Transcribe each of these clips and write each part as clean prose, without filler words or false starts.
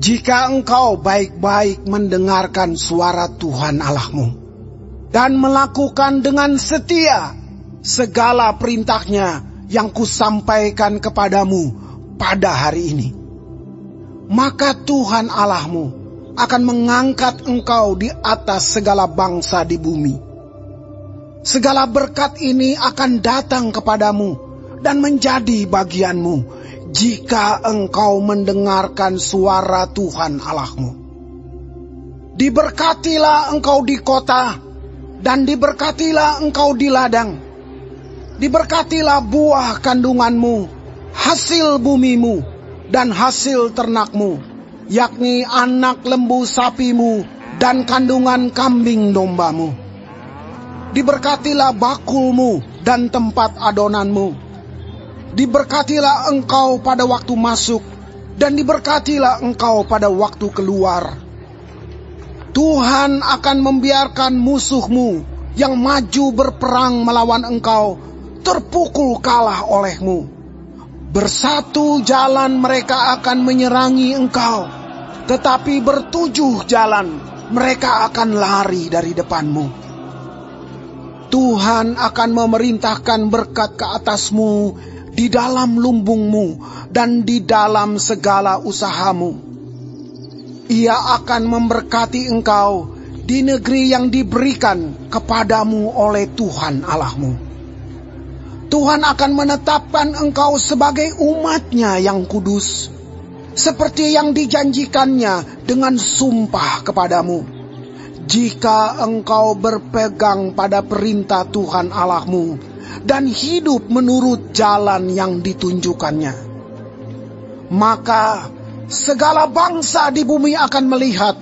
Jika engkau baik-baik mendengarkan suara Tuhan Allahmu dan melakukan dengan setia segala perintahnya yang kusampaikan kepadamu pada hari ini, maka Tuhan Allahmu akan mengangkat engkau di atas segala bangsa di bumi. Segala berkat ini akan datang kepadamu dan menjadi bagianmu jika engkau mendengarkan suara Tuhan Allahmu. Diberkatilah engkau di kota, dan diberkatilah engkau di ladang. Diberkatilah buah kandunganmu, hasil bumimu, dan hasil ternakmu, yakni anak lembu sapimu dan kandungan kambing dombamu. Diberkatilah bakulmu dan tempat adonanmu. Diberkatilah engkau pada waktu masuk, dan diberkatilah engkau pada waktu keluar. Tuhan akan membiarkan musuhmu yang maju berperang melawan engkau terpukul kalah olehmu. Bersatu jalan mereka akan menyerangi engkau, tetapi bertujuh jalan mereka akan lari dari depanmu. Tuhan akan memerintahkan berkat ke atasmu di dalam lumbungmu dan di dalam segala usahamu. Ia akan memberkati engkau di negeri yang diberikan kepadamu oleh Tuhan Allahmu. Tuhan akan menetapkan engkau sebagai umat-Nya yang kudus, seperti yang dijanjikannya dengan sumpah kepadamu, jika engkau berpegang pada perintah Tuhan Allahmu dan hidup menurut jalan yang ditunjukkannya. Maka segala bangsa di bumi akan melihat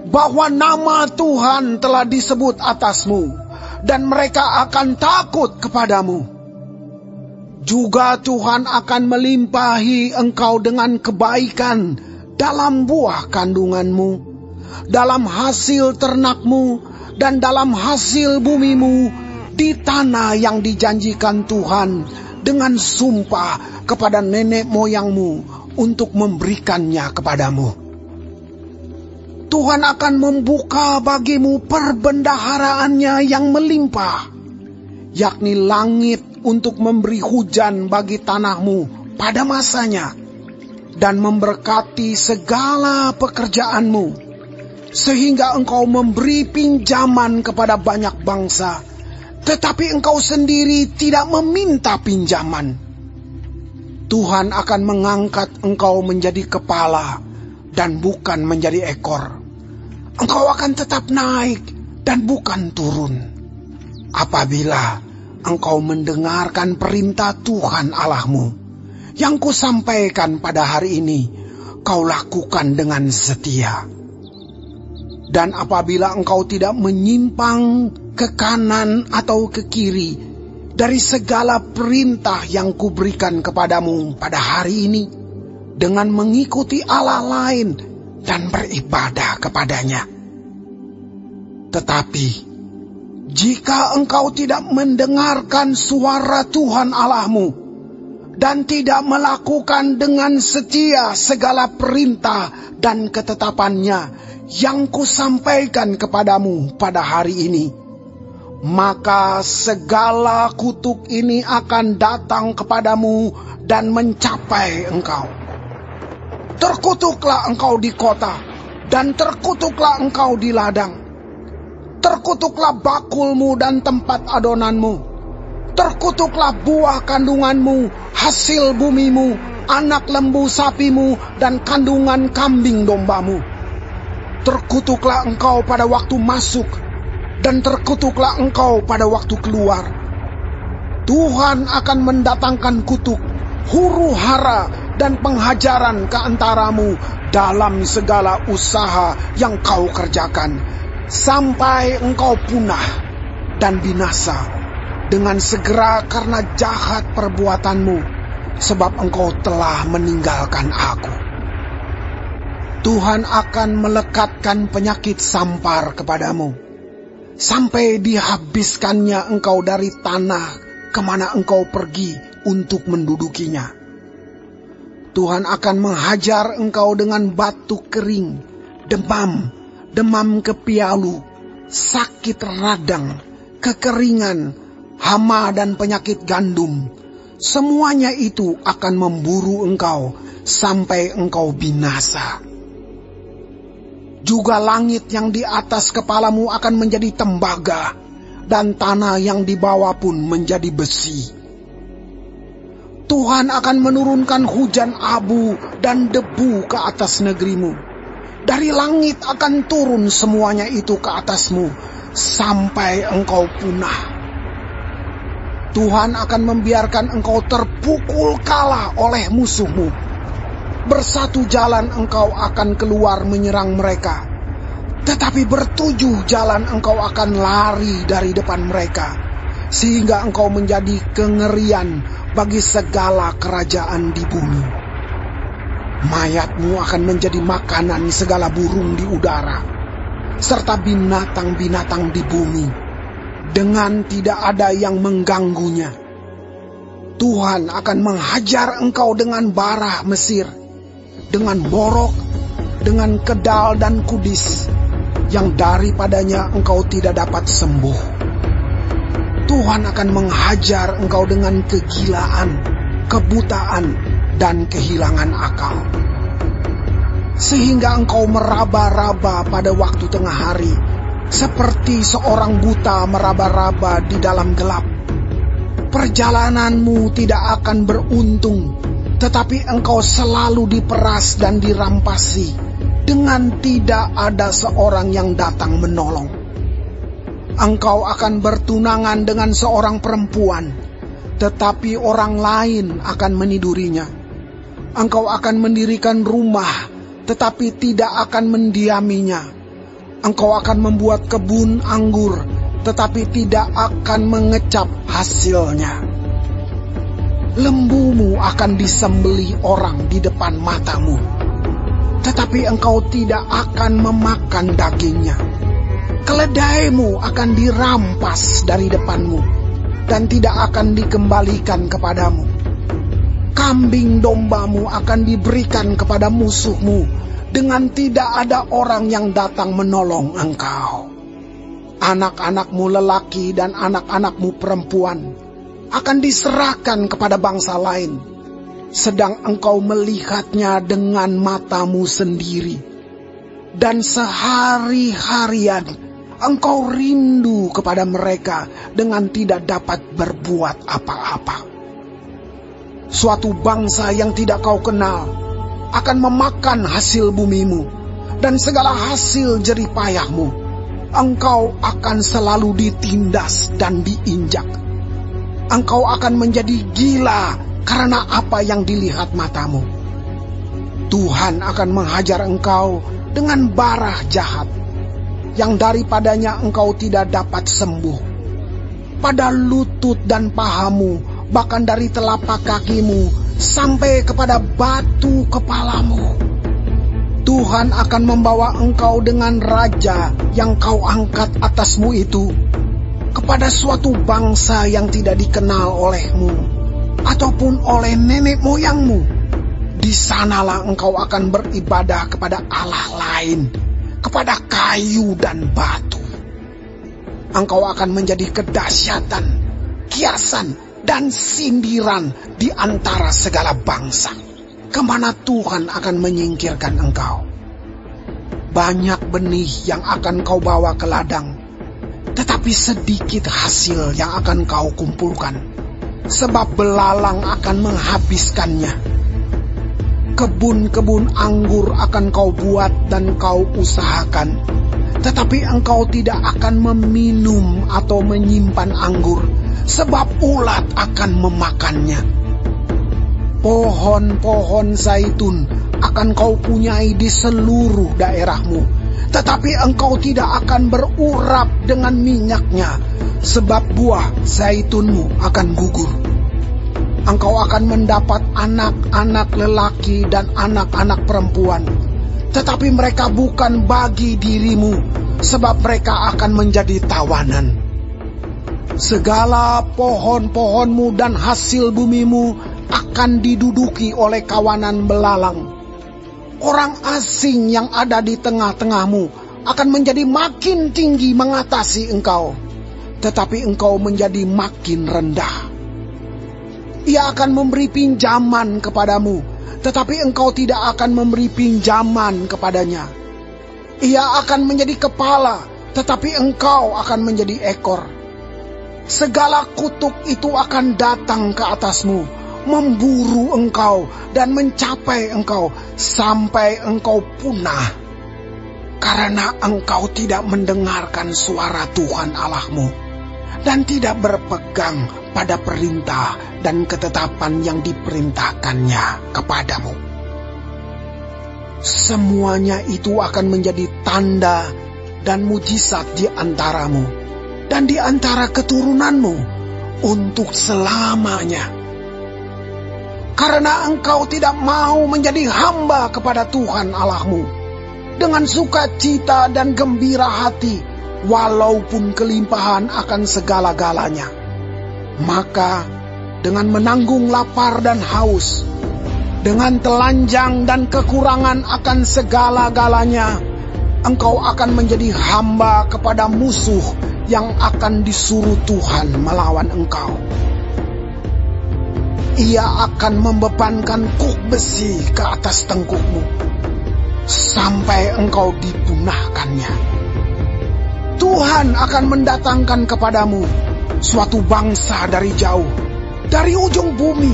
bahwa nama Tuhan telah disebut atasmu, dan mereka akan takut kepadamu. Juga Tuhan akan melimpahi engkau dengan kebaikan dalam buah kandunganmu, dalam hasil ternakmu, dan dalam hasil bumimu di tanah yang dijanjikan Tuhan dengan sumpah kepada nenek moyangmu untuk memberikannya kepadamu. Tuhan akan membuka bagimu perbendaharaannya yang melimpah, yakni langit untuk memberi hujan bagi tanahmu pada masanya, dan memberkati segala pekerjaanmu, sehingga engkau memberi pinjaman kepada banyak bangsa, tetapi engkau sendiri tidak meminta pinjaman. Tuhan akan mengangkat engkau menjadi kepala dan bukan menjadi ekor. Engkau akan tetap naik dan bukan turun. Apabila engkau mendengarkan perintah Tuhan Allahmu yang kusampaikan pada hari ini, kau lakukan dengan setia. Dan apabila engkau tidak menyimpang ke kanan atau ke kiri dari segala perintah yang kuberikan kepadamu pada hari ini, dengan mengikuti Allah lain dan beribadah kepadanya. Tetapi jika engkau tidak mendengarkan suara Tuhan Allahmu dan tidak melakukan dengan setia segala perintah dan ketetapannya yang kusampaikan kepadamu pada hari ini, maka segala kutuk ini akan datang kepadamu dan mencapai engkau. Terkutuklah engkau di kota, dan terkutuklah engkau di ladang. Terkutuklah bakulmu dan tempat adonanmu. Terkutuklah buah kandunganmu, hasil bumimu, anak lembu sapimu, dan kandungan kambing dombamu. Terkutuklah engkau pada waktu masuk, dan terkutuklah engkau pada waktu keluar. Tuhan akan mendatangkan kutuk, huru hara, dan penghajaran ke antaramu dalam segala usaha yang kau kerjakan, sampai engkau punah dan binasa dengan segera karena jahat perbuatanmu, sebab engkau telah meninggalkan aku. Tuhan akan melekatkan penyakit sampar kepadamu, sampai dihabiskannya engkau dari tanah kemana engkau pergi untuk mendudukinya. Tuhan akan menghajar engkau dengan batuk kering, demam kepialu, sakit radang, kekeringan, hama dan penyakit gandum. Semuanya itu akan memburu engkau sampai engkau binasa. Juga langit yang di atas kepalamu akan menjadi tembaga, dan tanah yang di bawah pun menjadi besi. Tuhan akan menurunkan hujan abu dan debu ke atas negerimu. Dari langit akan turun semuanya itu ke atasmu, sampai engkau punah. Tuhan akan membiarkan engkau terpukul kalah oleh musuhmu. Bersatu jalan engkau akan keluar menyerang mereka, tetapi bertujuh jalan engkau akan lari dari depan mereka, sehingga engkau menjadi kengerian bagi segala kerajaan di bumi. Mayatmu akan menjadi makanan segala burung di udara, serta binatang-binatang di bumi, dengan tidak ada yang mengganggunya. Tuhan akan menghajar engkau dengan bara Mesir, dengan borok, dengan kedal dan kudis, yang daripadanya engkau tidak dapat sembuh. Tuhan akan menghajar engkau dengan kegilaan, kebutaan, dan kehilangan akal. Sehingga engkau meraba-raba pada waktu tengah hari, seperti seorang buta meraba-raba di dalam gelap. Perjalananmu tidak akan beruntung, tetapi engkau selalu diperas dan dirampasi, dengan tidak ada seorang yang datang menolong. Engkau akan bertunangan dengan seorang perempuan, tetapi orang lain akan menidurinya. Engkau akan mendirikan rumah, tetapi tidak akan mendiaminya. Engkau akan membuat kebun anggur, tetapi tidak akan mengecap hasilnya. Lembumu akan disembelih orang di depan matamu, tetapi engkau tidak akan memakan dagingnya. Keledaimu akan dirampas dari depanmu, dan tidak akan dikembalikan kepadamu. Kambing dombamu akan diberikan kepada musuhmu, dengan tidak ada orang yang datang menolong engkau. Anak-anakmu lelaki dan anak-anakmu perempuan akan diserahkan kepada bangsa lain, sedang engkau melihatnya dengan matamu sendiri. Dan sehari-harian engkau rindu kepada mereka dengan tidak dapat berbuat apa-apa. Suatu bangsa yang tidak kau kenal akan memakan hasil bumimu dan segala hasil jerih payahmu. Engkau akan selalu ditindas dan diinjak. Engkau akan menjadi gila karena apa yang dilihat matamu. Tuhan akan menghajar engkau dengan bara jahat, yang daripadanya engkau tidak dapat sembuh. Pada lutut dan pahamu, bahkan dari telapak kakimu, sampai kepada batu kepalamu. Tuhan akan membawa engkau dengan raja yang kau angkat atasmu itu, kepada suatu bangsa yang tidak dikenal olehmu, ataupun oleh nenek moyangmu. Di sanalah engkau akan beribadah kepada Allah lain, kepada kayu dan batu. Engkau akan menjadi kedahsyatan, kiasan, dan sindiran di antara segala bangsa, kemana Tuhan akan menyingkirkan engkau. Banyak benih yang akan kau bawa ke ladang, tetapi sedikit hasil yang akan kau kumpulkan, sebab belalang akan menghabiskannya. Kebun-kebun anggur akan kau buat dan kau usahakan, tetapi engkau tidak akan meminum atau menyimpan anggur, sebab ulat akan memakannya. Pohon-pohon zaitun akan kau punyai di seluruh daerahmu, tetapi engkau tidak akan berurap dengan minyaknya, sebab buah zaitunmu akan gugur. Engkau akan mendapat anak-anak lelaki dan anak-anak perempuan, tetapi mereka bukan bagi dirimu, sebab mereka akan menjadi tawanan. Segala pohon-pohonmu dan hasil bumimu akan diduduki oleh kawanan belalang. Orang asing yang ada di tengah-tengahmu akan menjadi makin tinggi mengatasi engkau, tetapi engkau menjadi makin rendah. Ia akan memberi pinjaman kepadamu, tetapi engkau tidak akan memberi pinjaman kepadanya. Ia akan menjadi kepala, tetapi engkau akan menjadi ekor. Segala kutuk itu akan datang ke atasmu, memburu engkau dan mencapai engkau sampai engkau punah, karena engkau tidak mendengarkan suara Tuhan Allahmu dan tidak berpegang pada perintah dan ketetapan yang diperintahkannya kepadamu. Semuanya itu akan menjadi tanda dan mujizat di antaramu dan di antara keturunanmu untuk selamanya. Karena engkau tidak mau menjadi hamba kepada Tuhan Allahmu dengan sukacita dan gembira hati, walaupun kelimpahan akan segala-galanya. Maka dengan menanggung lapar dan haus, dengan telanjang dan kekurangan akan segala-galanya, engkau akan menjadi hamba kepada musuh yang akan disuruh Tuhan melawan engkau. Ia akan membebankan kuk besi ke atas tengkukmu, sampai engkau dipunahkannya. Tuhan akan mendatangkan kepadamu suatu bangsa dari jauh, dari ujung bumi,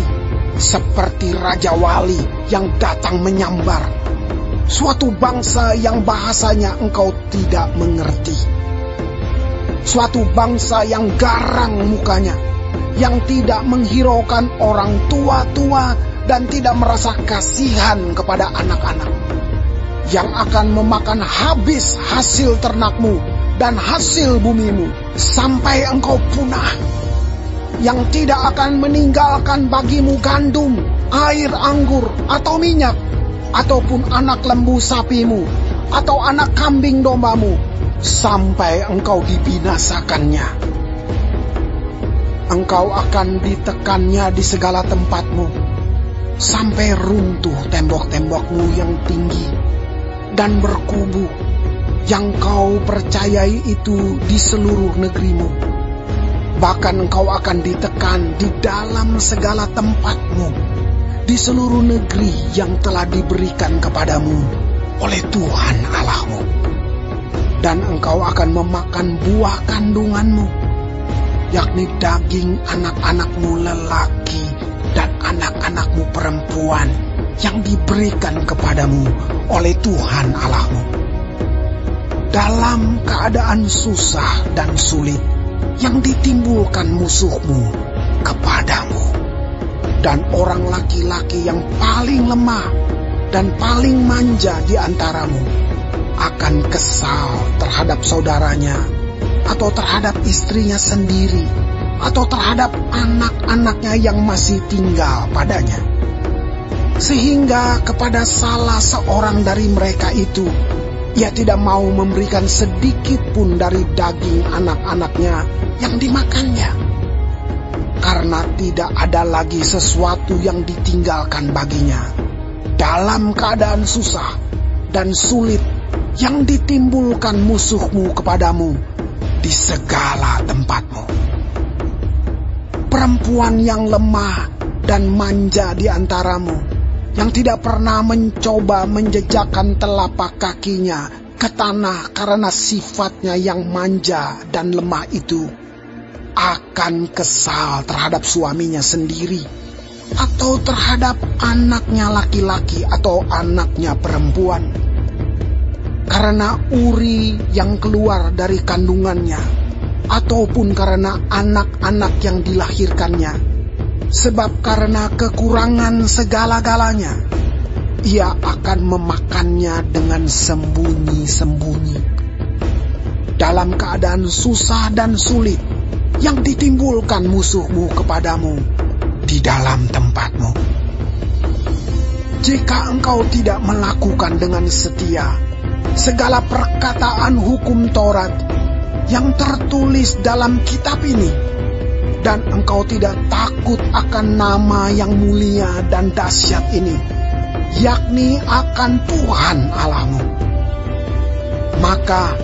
seperti Raja Wali yang datang menyambar. Suatu bangsa yang bahasanya engkau tidak mengerti. Suatu bangsa yang garang mukanya, yang tidak menghiraukan orang tua-tua dan tidak merasa kasihan kepada anak-anak, yang akan memakan habis hasil ternakmu dan hasil bumimu sampai engkau punah, yang tidak akan meninggalkan bagimu gandum, air anggur atau minyak, ataupun anak lembu sapimu atau anak kambing dombamu, sampai engkau dibinasakannya. Engkau akan ditekannya di segala tempatmu, sampai runtuh tembok-tembokmu yang tinggi dan berkubu, yang kau percayai itu di seluruh negerimu. Bahkan engkau akan ditekan di dalam segala tempatmu, di seluruh negeri yang telah diberikan kepadamu oleh Tuhan Allahmu. Dan engkau akan memakan buah kandunganmu, yakni daging anak-anakmu lelaki dan anak-anakmu perempuan yang diberikan kepadamu oleh Tuhan Allahmu. Dalam keadaan susah dan sulit yang ditimbulkan musuhmu kepadamu, dan orang laki-laki yang paling lemah dan paling manja di antaramu akan kesal terhadap saudaranya, atau terhadap istrinya sendiri, atau terhadap anak-anaknya yang masih tinggal padanya, sehingga kepada salah seorang dari mereka itu ia tidak mau memberikan sedikit pun dari daging anak-anaknya yang dimakannya, karena tidak ada lagi sesuatu yang ditinggalkan baginya dalam keadaan susah dan sulit yang ditimbulkan musuhmu kepadamu di segala tempatmu. Perempuan yang lemah dan manja di antaramu, yang tidak pernah mencoba menjejakkan telapak kakinya ke tanah karena sifatnya yang manja dan lemah itu, akan kesal terhadap suaminya sendiri, atau terhadap anaknya laki-laki atau anaknya perempuan, karena uri yang keluar dari kandungannya, ataupun karena anak-anak yang dilahirkannya, sebab karena kekurangan segala-galanya, ia akan memakannya dengan sembunyi-sembunyi. Dalam keadaan susah dan sulit yang ditimbulkan musuhmu kepadamu di dalam tempatmu. Jika engkau tidak melakukan dengan setia segala perkataan hukum Taurat yang tertulis dalam kitab ini, dan engkau tidak takut akan nama yang mulia dan dahsyat ini, yakni akan Tuhan Allahmu, maka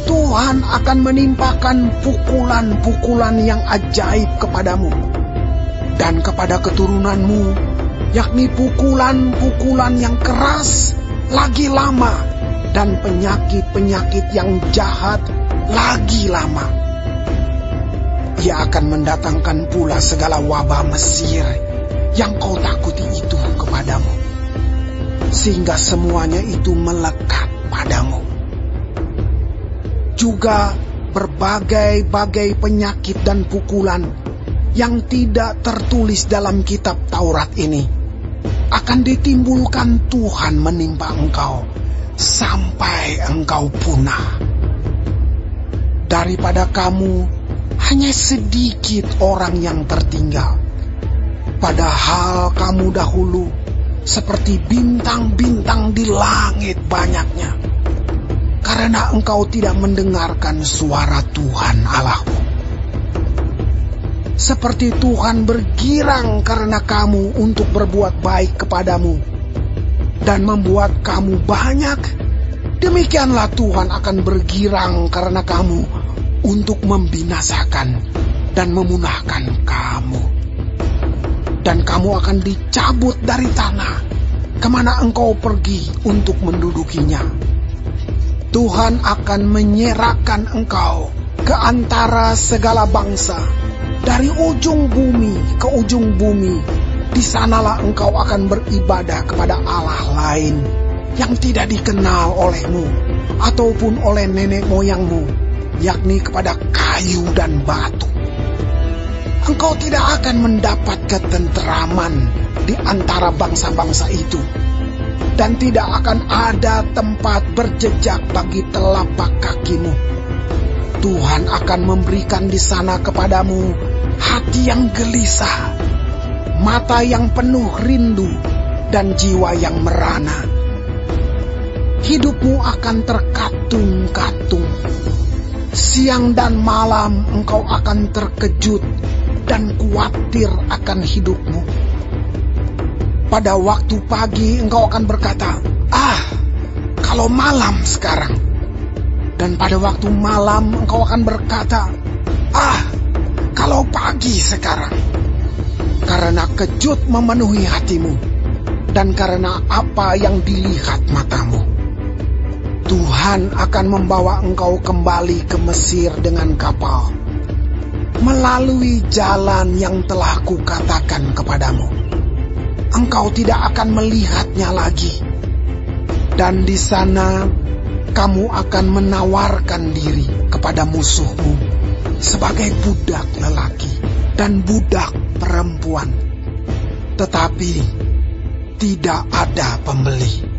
Tuhan akan menimpakan pukulan-pukulan yang ajaib kepadamu dan kepada keturunanmu, yakni pukulan-pukulan yang keras lagi lama dan penyakit-penyakit yang jahat lagi lama. Ia akan mendatangkan pula segala wabah Mesir yang kau takuti itu kepadamu, sehingga semuanya itu melekat padamu. Juga berbagai-bagai penyakit dan pukulan yang tidak tertulis dalam kitab Taurat ini akan ditimbulkan Tuhan menimpa engkau sampai engkau punah. Daripada kamu hanya sedikit orang yang tertinggal, padahal kamu dahulu seperti bintang-bintang di langit banyaknya, karena engkau tidak mendengarkan suara Tuhan Allahmu. Seperti Tuhan bergirang karena kamu untuk berbuat baik kepadamu dan membuat kamu banyak, demikianlah Tuhan akan bergirang karena kamu untuk membinasakan dan memunahkan kamu. Dan kamu akan dicabut dari tanah kemana engkau pergi untuk mendudukinya. Tuhan akan menyerahkan engkau ke antara segala bangsa, dari ujung bumi ke ujung bumi. Di sanalah engkau akan beribadah kepada Allah lain yang tidak dikenal olehmu ataupun oleh nenek moyangmu, yakni kepada kayu dan batu. Engkau tidak akan mendapat ketenteraman di antara bangsa-bangsa itu, dan tidak akan ada tempat berjejak bagi telapak kakimu. Tuhan akan memberikan di sana kepadamu hati yang gelisah, mata yang penuh rindu, dan jiwa yang merana. Hidupmu akan terkatung-katung. Siang dan malam engkau akan terkejut dan khawatir akan hidupmu. Pada waktu pagi engkau akan berkata, kalau malam sekarang. Dan pada waktu malam engkau akan berkata, kalau pagi sekarang. Karena kejut memenuhi hatimu, dan karena apa yang dilihat matamu. Tuhan akan membawa engkau kembali ke Mesir dengan kapal, melalui jalan yang telah kukatakan kepadamu. Engkau tidak akan melihatnya lagi. Dan di sana kamu akan menawarkan diri kepada musuhmu sebagai budak lelaki dan budak perempuan, tetapi tidak ada pembeli.